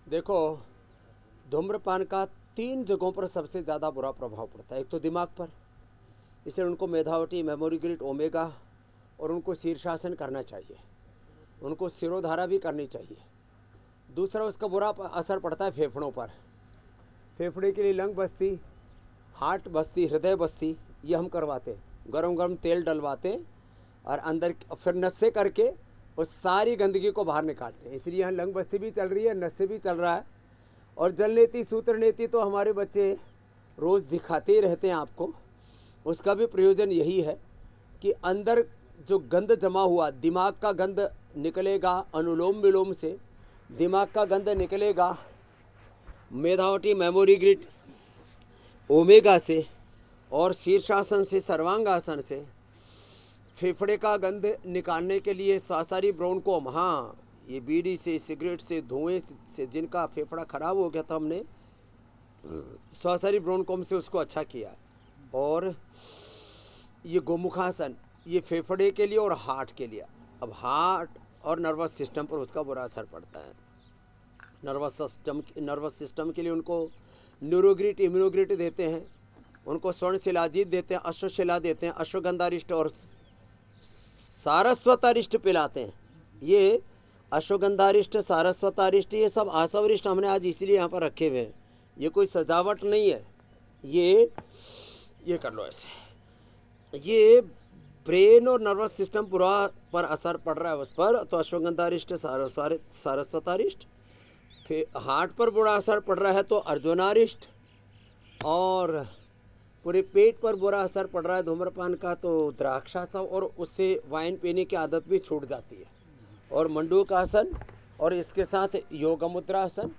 देखो, धूम्रपान का 3 जगहों पर सबसे ज़्यादा बुरा प्रभाव पड़ता है। एक तो दिमाग पर, इसलिए उनको मेधावटी, मेमोरी ग्रिड, ओमेगा और उनको शीर्षासन करना चाहिए, उनको सिरोधारा भी करनी चाहिए। दूसरा, उसका बुरा असर पड़ता है फेफड़ों पर। फेफड़े के लिए लंग बस्ती, हार्ट बस्ती, हृदय बस्ती ये हम करवाते, गरम गरम तेल डलवाते और अंदर फिर नस्से करके उस सारी गंदगी को बाहर निकालते हैं। इसलिए यहाँ लंग बस्ती भी चल रही है, नस्से भी चल रहा है। और जल नीति, सूत्र नीति तो हमारे बच्चे रोज़ दिखाते ही रहते हैं आपको। उसका भी प्रयोजन यही है कि अंदर जो गंद जमा हुआ, दिमाग का गंद निकलेगा अनुलोम विलोम से, दिमाग का गंद निकलेगा मेधावटी, मेमोरी ग्रिड, ओमेगा से और शीर्षासन से, सर्वांगासन से। फेफड़े का गंध निकालने के लिए सासारी ब्रोंकोम, हाँ ये बीड़ी से, सिगरेट से, धुएं से जिनका फेफड़ा खराब हो गया था, हमने सासारी ब्रोंकोम से उसको अच्छा किया। और ये गोमुखासन, ये फेफड़े के लिए और हार्ट के लिए। अब हार्ट और नर्वस सिस्टम पर उसका बुरा असर पड़ता है। नर्वस सिस्टम के लिए उनको न्यूरोग्रिट, इम्यूनोग्रिट देते हैं, उनको स्वर्ण शिलाजीत देते हैं, अश्वशिला देते हैं, अश्वगंधारिष्ट और सारस्वतारिष्ट पिलाते हैं। ये अश्वगंधारिष्ट, सारस्वतारिष्ट ये सब आसवरिष्ट हमने आज इसीलिए यहाँ पर रखे हुए हैं। ये कोई सजावट नहीं है। ये कर लो ऐसे। ये ब्रेन और नर्वस सिस्टम पूरा पर असर पड़ रहा है उस पर, तो अश्वगंधारिष्ट, सारस्वतारिष्ट। फिर हार्ट पर बुरा असर पड़ रहा है तो अर्जुनारिष्ट, और पूरे पेट पर बुरा असर पड़ रहा है धूम्रपान का तो द्राक्षासन, और उससे वाइन पीने की आदत भी छूट जाती है। और मंडूकासन, और इसके साथ योग मुद्रासन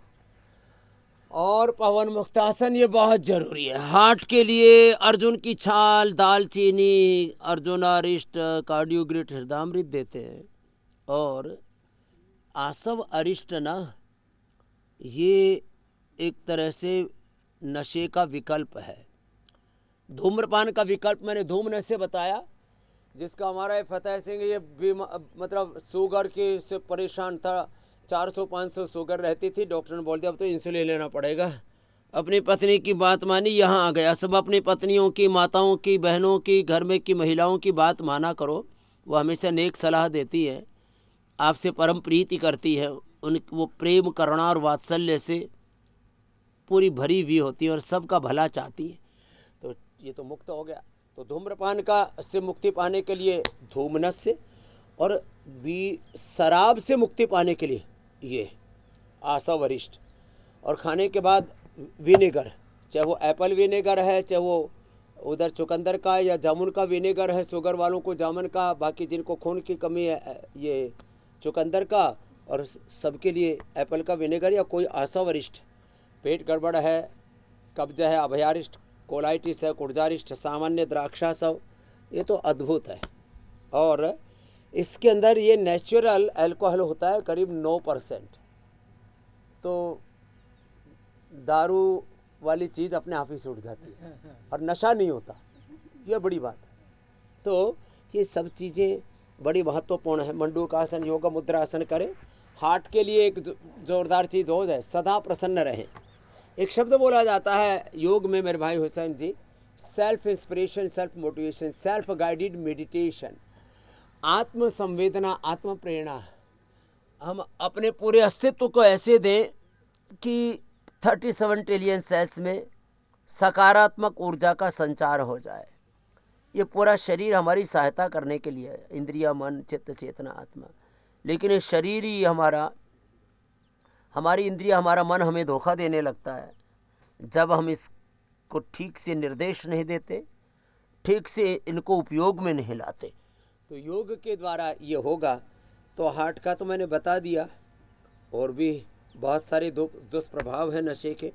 और पवन मुक्तासन ये बहुत ज़रूरी है हार्ट के लिए। अर्जुन की छाल, दालचीनी, अर्जुनारिष्ट, कार्डियोग्रिट, हृदयामृत देते हैं। और आसव अरिष्ट ना, ये एक तरह से नशे का विकल्प है। धूम्रपान का विकल्प मैंने धूम नशे बताया, जिसका हमारा ये फतेह सिंह ये मतलब शुगर के से परेशान था, 400-500 शुगर रहती थी। डॉक्टर ने बोल दिया अब तो इंसुलिन लेना पड़ेगा। अपनी पत्नी की बात मानी, यहाँ आ गया। सब अपनी पत्नियों की, माताओं की, बहनों की, घर में की महिलाओं की बात माना करो। वो हमेशा नेक सलाह देती है, आपसे परम प्रीति करती है, वो प्रेम, करुणा और वात्सल्य से पूरी भरी हुई होती है और सबका भला चाहती है। तो ये तो मुक्त हो गया। तो धूम्रपान का से मुक्ति पाने के लिए धूमनस से, और शराब से मुक्ति पाने के लिए ये आसवरिष्ट। और खाने के बाद विनेगर, चाहे वो एप्पल विनेगर है, चाहे वो उधर चुकंदर का या जामुन का विनेगर है, शुगर वालों को जामुन का, बाकी जिनको खून की कमी है ये चुकंदर का, और सबके लिए एप्पल का विनेगर या कोई आसवरिष्ट। पेट गड़बड़ है, कब्ज है, अभयारिष्ट, कोलाइटिस है, कुर्जारिष्ट, सामान्य द्राक्षासव, ये तो अद्भुत है। और इसके अंदर ये नेचुरल अल्कोहल होता है करीब 9%। तो दारू वाली चीज़ अपने आप ही छूट जाती है और नशा नहीं होता, ये बड़ी बात है। तो ये सब चीज़ें बड़ी महत्वपूर्ण है। मंडूकासन, योग मुद्रासन करें। हार्ट के लिए एक जोरदार चीज़ हो जाए, सदा प्रसन्न रहें। एक शब्द बोला जाता है योग में मेरे भाई Hussain ji, self inspiration, self motivation, self guided meditation. आत्म संवेदना, आत्म प्रेरणा हम अपने पूरे अस्तित्व को ऐसे दें कि 37 ट्रिलियन सेल्स में सकारात्मक ऊर्जा का संचार हो जाए। ये पूरा शरीर हमारी सहायता करने के लिए है, इंद्रिया, मन, चित्त, चेतना, आत्मा। लेकिन ये शरीर ही हमारी इंद्रिया, हमारा मन हमें धोखा देने लगता है जब हम इसको ठीक से निर्देश नहीं देते, ठीक से इनको उपयोग में नहीं लाते। तो योग के द्वारा ये होगा। तो हार्ट का तो मैंने बता दिया, और भी बहुत सारे दुष्प्रभाव हैं नशे के।